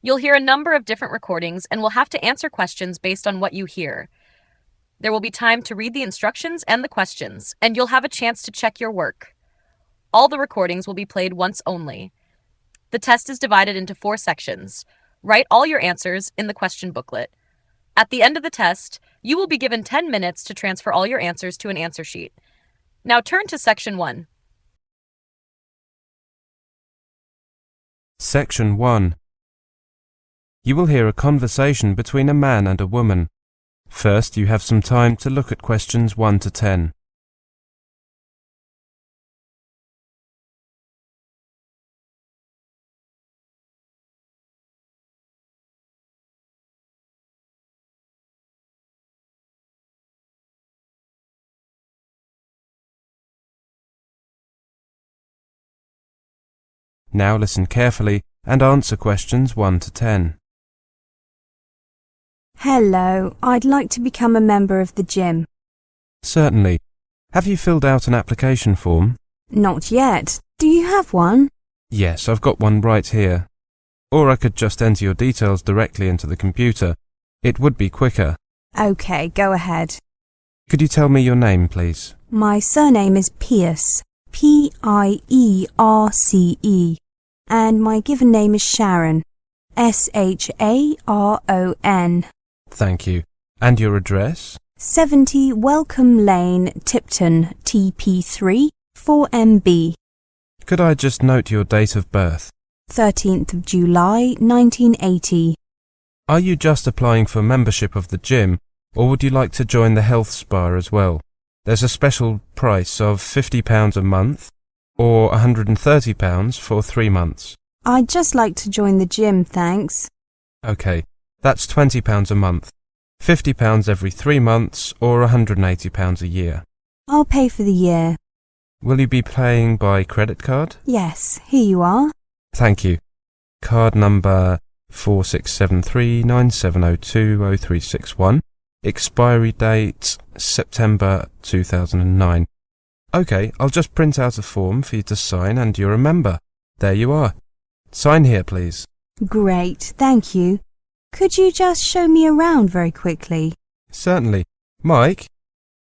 You'll hear a number of different recordings and will have to answer questions based on what you hear. There will be time to read the instructions and the questions, and you'll have a chance to check your work. All the recordings will be played once only. The test is divided into 4 sections. Write all your answers in the question booklet. At the end of the test, you will be given 10 minutes to transfer all your answers to an answer sheet. Now turn to Section 1. Section 1. You will hear a conversation between a man and a woman. First, you have some time to look at questions 1 to 10. Now listen carefully and answer questions 1 to 10. Hello, I'd like to become a member of the gym. Certainly. Have you filled out an application form? Not yet. Do you have one? Yes, I've got one right here. Or I could just enter your details directly into the computer. It would be quicker. Okay, go ahead. Could you tell me your name, please? My surname is Pierce, Pierce, and my given name is Sharon, Sharon. Thank you. And your address? 70 Welcome Lane, Tipton, TP3, 4MB. Could I just note your date of birth? 13th of July, 1980. Are you just applying for membership of the gym, or would you like to join the health spa as well? There's a special price of £50 a month, or £130 for 3 months. I'd just like to join the gym, thanks. OK, that's £20 a month, £50 every 3 months, or £180 a year. I'll pay for the year. Will you be paying by credit card? Yes, here you are. Thank you. Card number 467397020361. Expiry date September 2009. OK, I'll just print out a form for you to sign and you're a member. There you are. Sign here, please. Great, thank you. Could you just show me around very quickly? Certainly. Mike,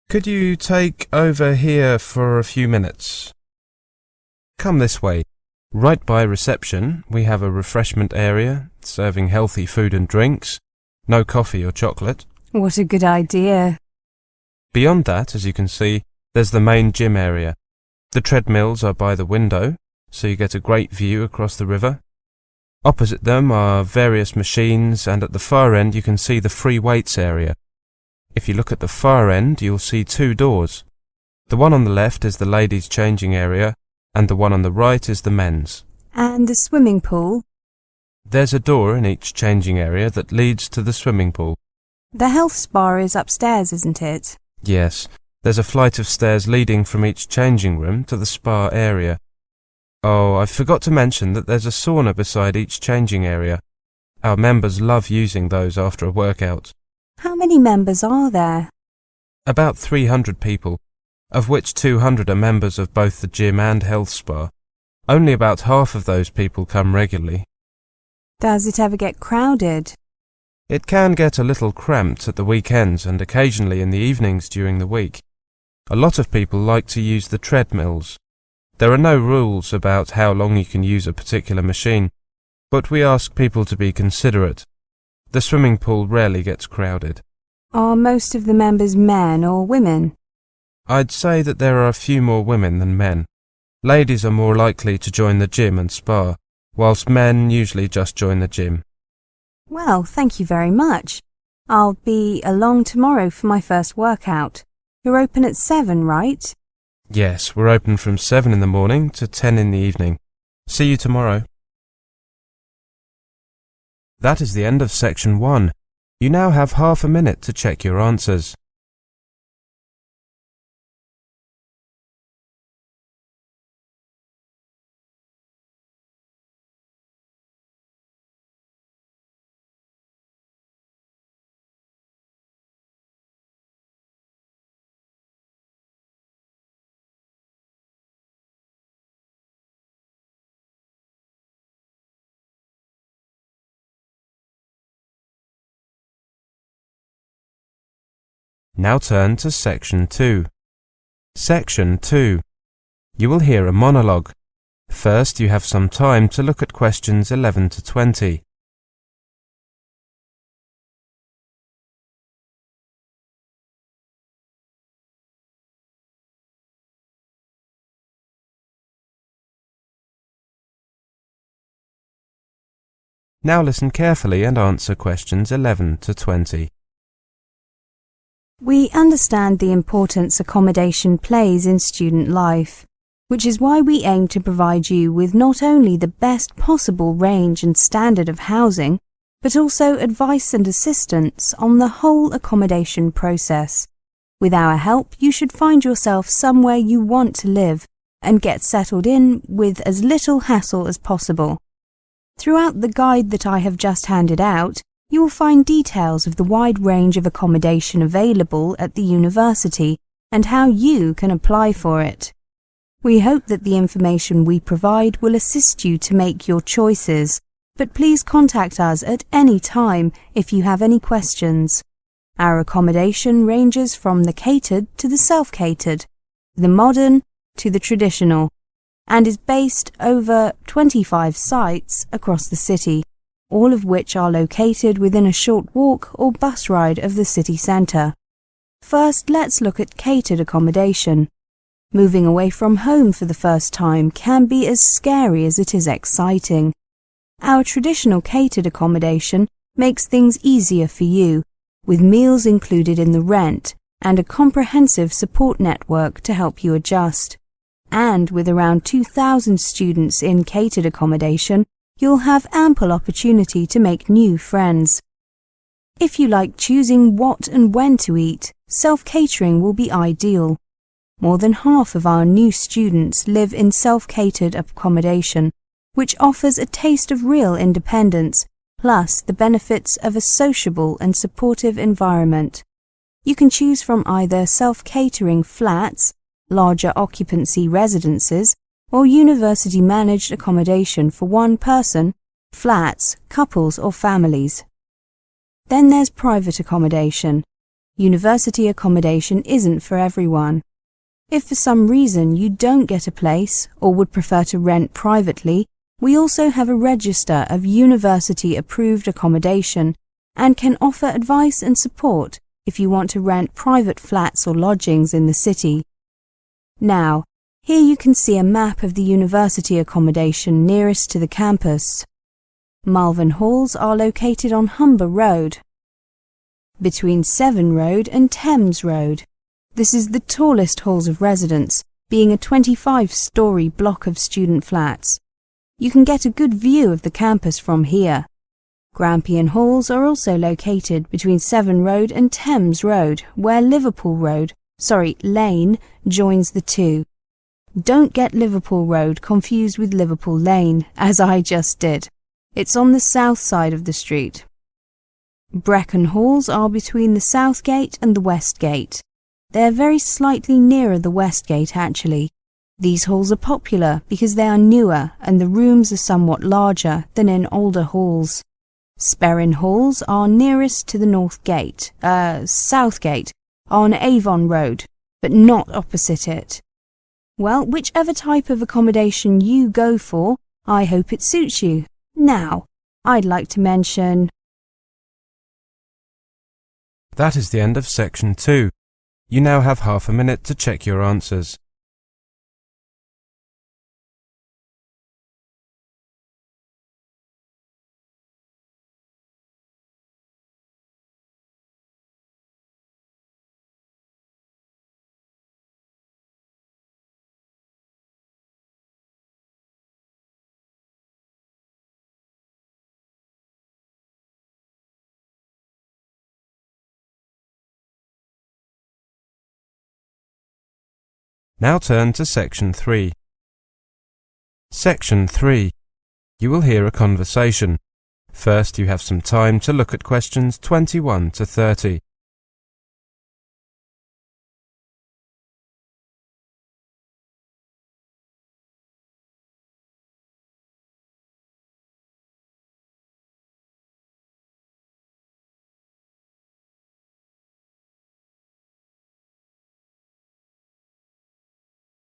could you take over here for a few minutes? Come this way. Right by reception, we have a refreshment area, serving healthy food and drinks. No coffee or chocolate. What a good idea. Beyond that, as you can see, there's the main gym area. The treadmills are by the window, so you get a great view across the river. Opposite them are various machines, and at the far end you can see the free weights area. If you look at the far end, you'll see 2 doors. The one on the left is the ladies' changing area, and the one on the right is the men's. And the swimming pool? There's a door in each changing area that leads to the swimming pool. The health spa is upstairs, isn't it? Yes, there's a flight of stairs leading from each changing room to the spa area. Oh, I forgot to mention that there's a sauna beside each changing area. Our members love using those after a workout. How many members are there? About 300 people, of which 200 are members of both the gym and health spa. Only about half of those people come regularly. Does it ever get crowded? It can get a little cramped at the weekends and occasionally in the evenings during the week. A lot of people like to use the treadmills. There are no rules about how long you can use a particular machine, but we ask people to be considerate. The swimming pool rarely gets crowded. Are most of the members men or women? I'd say that there are a few more women than men. Ladies are more likely to join the gym and spa, whilst men usually just join the gym. Well, thank you very much. I'll be along tomorrow for my first workout. You're open at 7, right? Yes, we're open from 7 in the morning to 10 in the evening. See you tomorrow. That is the end of section 1. You now have half a minute to check your answers. Now turn to Section 2. Section 2. You will hear a monologue. First, you have some time to look at questions 11 to 20. Now listen carefully and answer questions 11 to 20. We understand the importance accommodation plays in student life, which is why we aim to provide you with not only the best possible range and standard of housing, but also advice and assistance on the whole accommodation process. With our help, you should find yourself somewhere you want to live and get settled in with as little hassle as possible. Throughout the guide that I have just handed out, you will find details of the wide range of accommodation available at the university and how you can apply for it. We hope that the information we provide will assist you to make your choices, but please contact us at any time if you have any questions. Our accommodation ranges from the catered to the self-catered, the modern to the traditional, and is based over 25 sites across the city, all of which are located within a short walk or bus ride of the city centre. First, let's look at catered accommodation. Moving away from home for the first time can be as scary as it is exciting. Our traditional catered accommodation makes things easier for you, with meals included in the rent and a comprehensive support network to help you adjust. And with around 2,000 students in catered accommodation, you'll have ample opportunity to make new friends. If you like choosing what and when to eat, self-catering will be ideal. More than half of our new students live in self-catered accommodation, which offers a taste of real independence, plus the benefits of a sociable and supportive environment. You can choose from either self-catering flats, larger occupancy residences, or university-managed accommodation for one person, flats, couples or families. Then there's private accommodation. University accommodation isn't for everyone. If for some reason you don't get a place or would prefer to rent privately, we also have a register of university-approved accommodation and can offer advice and support if you want to rent private flats or lodgings in the city. Now, here you can see a map of the university accommodation nearest to the campus. Malvern Halls are located on Humber Road, between Severn Road and Thames Road. This is the tallest halls of residence, being a 25-storey block of student flats. You can get a good view of the campus from here. Grampian Halls are also located between Severn Road and Thames Road, where Liverpool Lane joins the two. Don't get Liverpool Road confused with Liverpool Lane, as I just did. It's on the south side of the street. Brecon Halls are between the South Gate and the West Gate. They're very slightly nearer the West Gate, actually. These halls are popular because they are newer and the rooms are somewhat larger than in older halls. Sperrin Halls are nearest to the South Gate, on Avon Road, but not opposite it. Well, whichever type of accommodation you go for, I hope it suits you. Now, I'd like to mention... That is the end of Section 2. You now have half a minute to check your answers. Now turn to Section 3. Section 3. You will hear a conversation. First, you have some time to look at questions 21 to 30.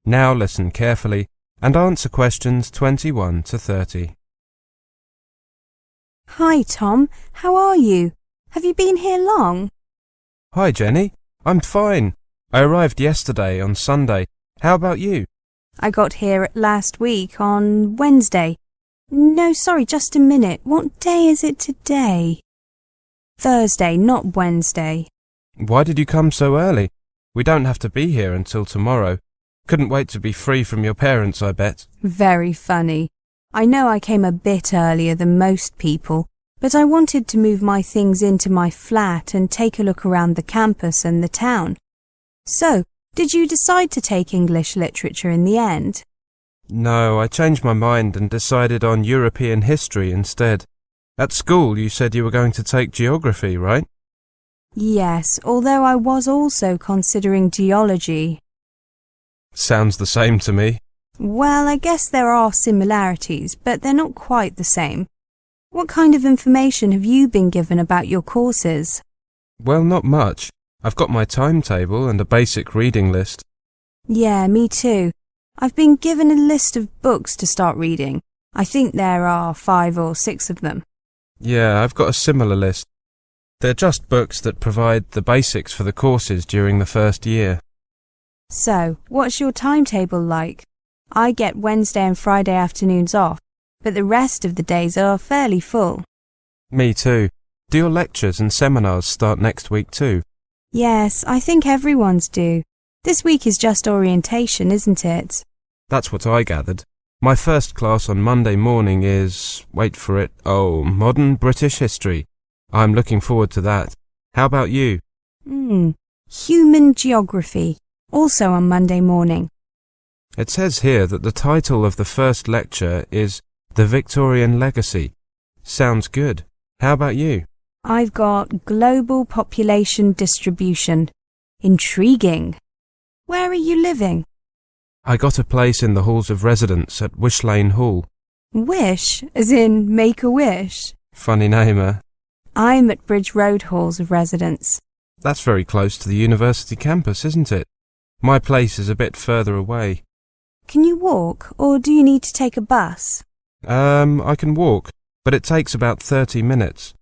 Now listen carefully and answer questions 21 to 30. Hi, Tom. How are you? Have you been here long? Hi, Jenny. I'm fine. I arrived yesterday on Sunday. How about you? I got here last week on Wednesday. No, sorry, just a minute. What day is it today? Thursday, not Wednesday. Why did you come so early? We don't have to be here until tomorrow. Couldn't wait to be free from your parents, I bet. Very funny. I know I came a bit earlier than most people, but I wanted to move my things into my flat and take a look around the campus and the town. So, did you decide to take English literature in the end? No, I changed my mind and decided on European history instead. At school you said you were going to take geography, right? Yes, although I was also considering geology. Sounds the same to me. Well, I guess there are similarities, but they're not quite the same. What kind of information have you been given about your courses? Well, not much. I've got my timetable and a basic reading list. Yeah, me too. I've been given a list of books to start reading. I think there are 5 or 6 of them. Yeah, I've got a similar list. They're just books that provide the basics for the courses during the first year. So, what's your timetable like? I get Wednesday and Friday afternoons off, but the rest of the days are fairly full. Me too. Do your lectures and seminars start next week too? Yes, I think everyone's do. This week is just orientation, isn't it? That's what I gathered. My first class on Monday morning is, wait for it, modern British history. I'm looking forward to that. How about you? Human geography, also on Monday morning. It says here that the title of the first lecture is The Victorian Legacy. Sounds good. How about you? I've got global population distribution. Intriguing. Where are you living? I got a place in the halls of residence at Wish Lane Hall. Wish, as in make a wish. Funny name, eh? I'm at Bridge Road halls of residence. That's very close to the university campus, isn't it? My place is a bit further away. Can you walk, or do you need to take a bus? I can walk, but it takes about 30 minutes.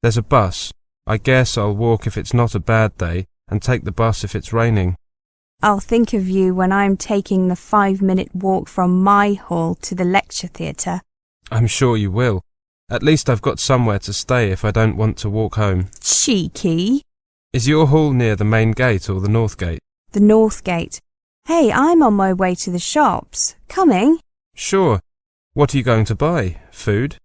There's a bus. I guess I'll walk if it's not a bad day, and take the bus if it's raining. I'll think of you when I'm taking the 5-minute walk from my hall to the lecture theatre. I'm sure you will. At least I've got somewhere to stay if I don't want to walk home. Cheeky. Is your hall near the main gate or the north gate? The north gate. Hey, I'm on my way to the shops. Coming? Sure. What are you going to buy? Food?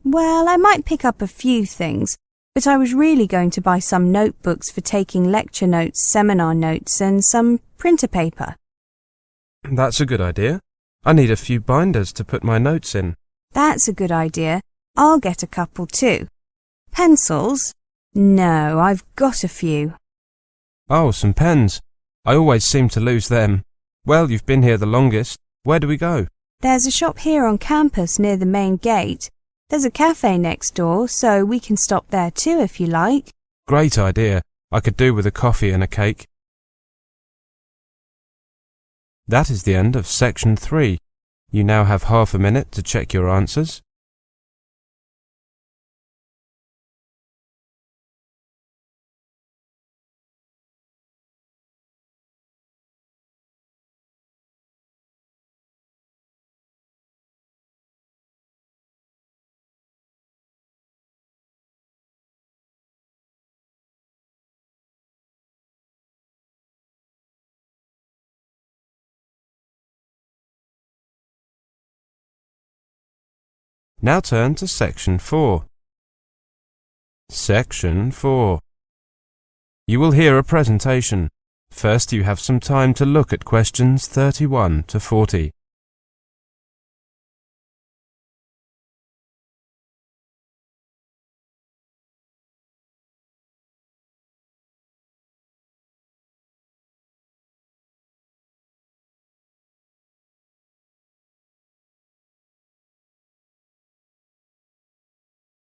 Well, I might pick up a few things, but I was really going to buy some notebooks for taking lecture notes, seminar notes, and some printer paper. That's a good idea. I need a few binders to put my notes in. That's a good idea. I'll get a couple too. Pencils? No, I've got a few. Oh, some pens. I always seem to lose them. Well, you've been here the longest. Where do we go? There's a shop here on campus near the main gate. There's a cafe next door, so we can stop there too if you like. Great idea. I could do with a coffee and a cake. That is the end of section 3. You now have half a minute to check your answers. Now turn to section 4. Section 4. You will hear a presentation. First, you have some time to look at questions 31 to 40.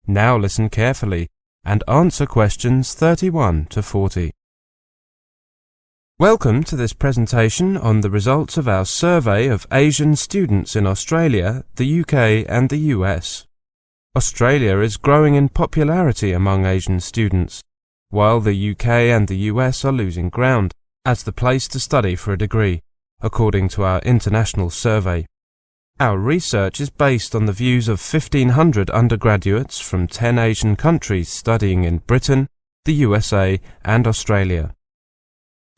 Now listen carefully and answer questions 31 to 40. Welcome to this presentation on the results of our survey of Asian students in Australia, the UK and the US. Australia is growing in popularity among Asian students, while the UK and the US are losing ground as the place to study for a degree, according to our international survey. Our research is based on the views of 1,500 undergraduates from 10 Asian countries studying in Britain, the USA and Australia.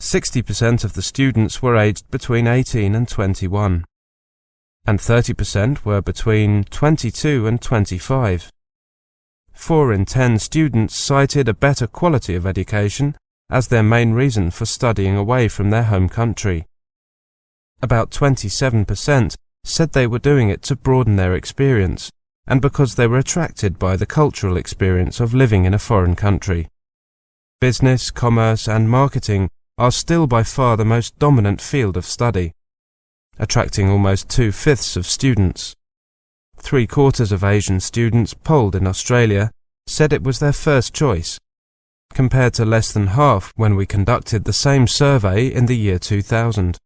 60% of the students were aged between 18 and 21, and 30% were between 22 and 25. 4 in 10 students cited a better quality of education as their main reason for studying away from their home country. About 27% said they were doing it to broaden their experience and because they were attracted by the cultural experience of living in a foreign country. Business, commerce and marketing are still by far the most dominant field of study, attracting almost 2/5 of students. 3/4 of Asian students polled in Australia said it was their first choice, compared to less than half when we conducted the same survey in the year 2000.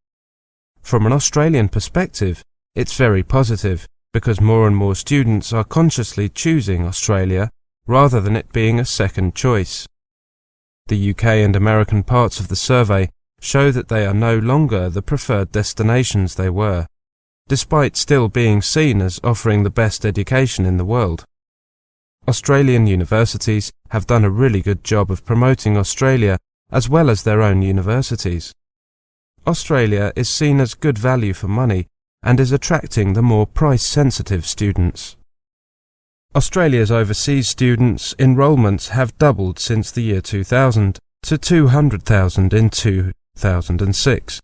From an Australian perspective, it's very positive because more and more students are consciously choosing Australia rather than it being a second choice. The UK and American parts of the survey show that they are no longer the preferred destinations they were, despite still being seen as offering the best education in the world. Australian universities have done a really good job of promoting Australia as well as their own universities. Australia is seen as good value for money and is attracting the more price-sensitive students. Australia's overseas students' enrolments have doubled since the year 2000 to 200,000 in 2006,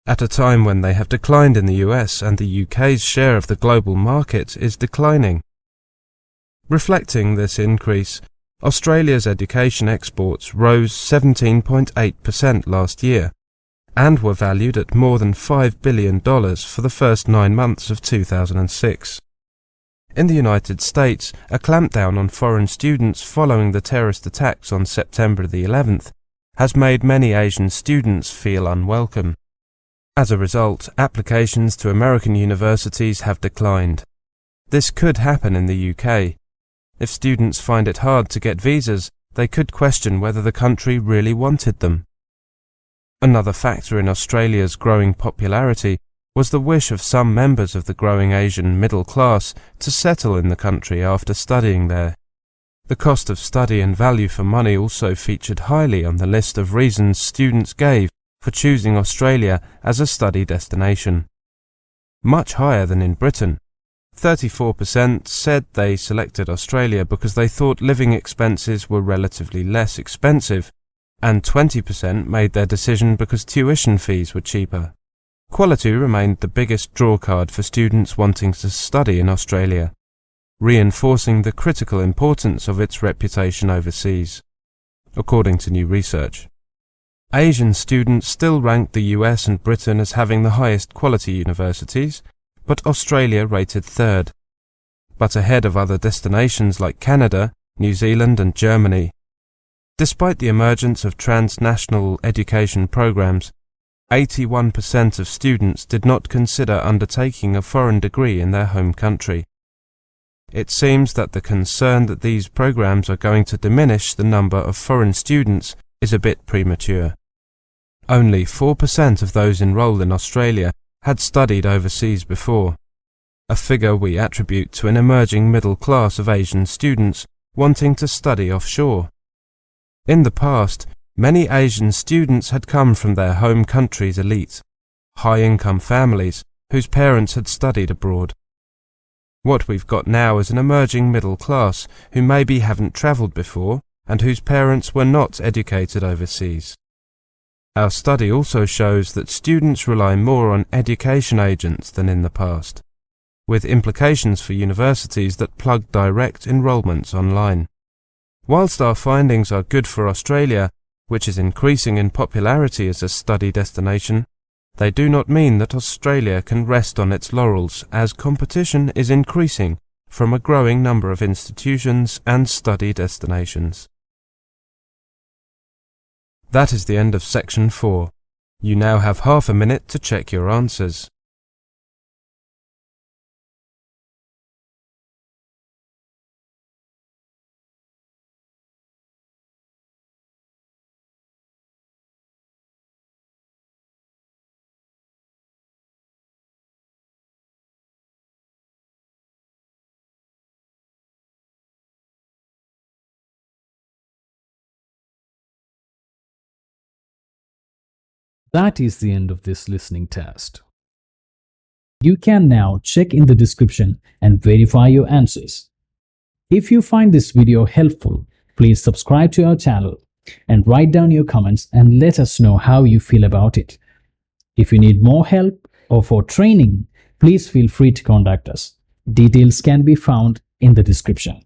at a time when they have declined in the US and the UK's share of the global market is declining. Reflecting this increase, Australia's education exports rose 17.8% last year and were valued at more than $5 billion for the first 9 months of 2006. In the United States, a clampdown on foreign students following the terrorist attacks on September the 11th has made many Asian students feel unwelcome. As a result, applications to American universities have declined. This could happen in the UK. If students find it hard to get visas, they could question whether the country really wanted them. Another factor in Australia's growing popularity was the wish of some members of the growing Asian middle class to settle in the country after studying there. The cost of study and value for money also featured highly on the list of reasons students gave for choosing Australia as a study destination. Much higher than in Britain. 34% said they selected Australia because they thought living expenses were relatively less expensive, and 20% made their decision because tuition fees were cheaper. Quality remained the biggest drawcard for students wanting to study in Australia, reinforcing the critical importance of its reputation overseas, according to new research. Asian students still ranked the US and Britain as having the highest quality universities, but Australia rated third, but ahead of other destinations like Canada, New Zealand and Germany. Despite the emergence of transnational education programs, 81% of students did not consider undertaking a foreign degree in their home country. It seems that the concern that these programs are going to diminish the number of foreign students is a bit premature. Only 4% of those enrolled in Australia had studied overseas before, a figure we attribute to an emerging middle class of Asian students wanting to study offshore. In the past, many Asian students had come from their home country's elite, high-income families whose parents had studied abroad. What we've got now is an emerging middle class who maybe haven't travelled before and whose parents were not educated overseas. Our study also shows that students rely more on education agents than in the past, with implications for universities that plug direct enrolments online. Whilst our findings are good for Australia, which is increasing in popularity as a study destination, they do not mean that Australia can rest on its laurels as competition is increasing from a growing number of institutions and study destinations. That is the end of section 4. You now have half a minute to check your answers. That is the end of this listening test. You can now check in the description and verify your answers. If you find this video helpful, please subscribe to our channel and write down your comments and let us know how you feel about it. If you need more help or for training, please feel free to contact us. Details can be found in the description.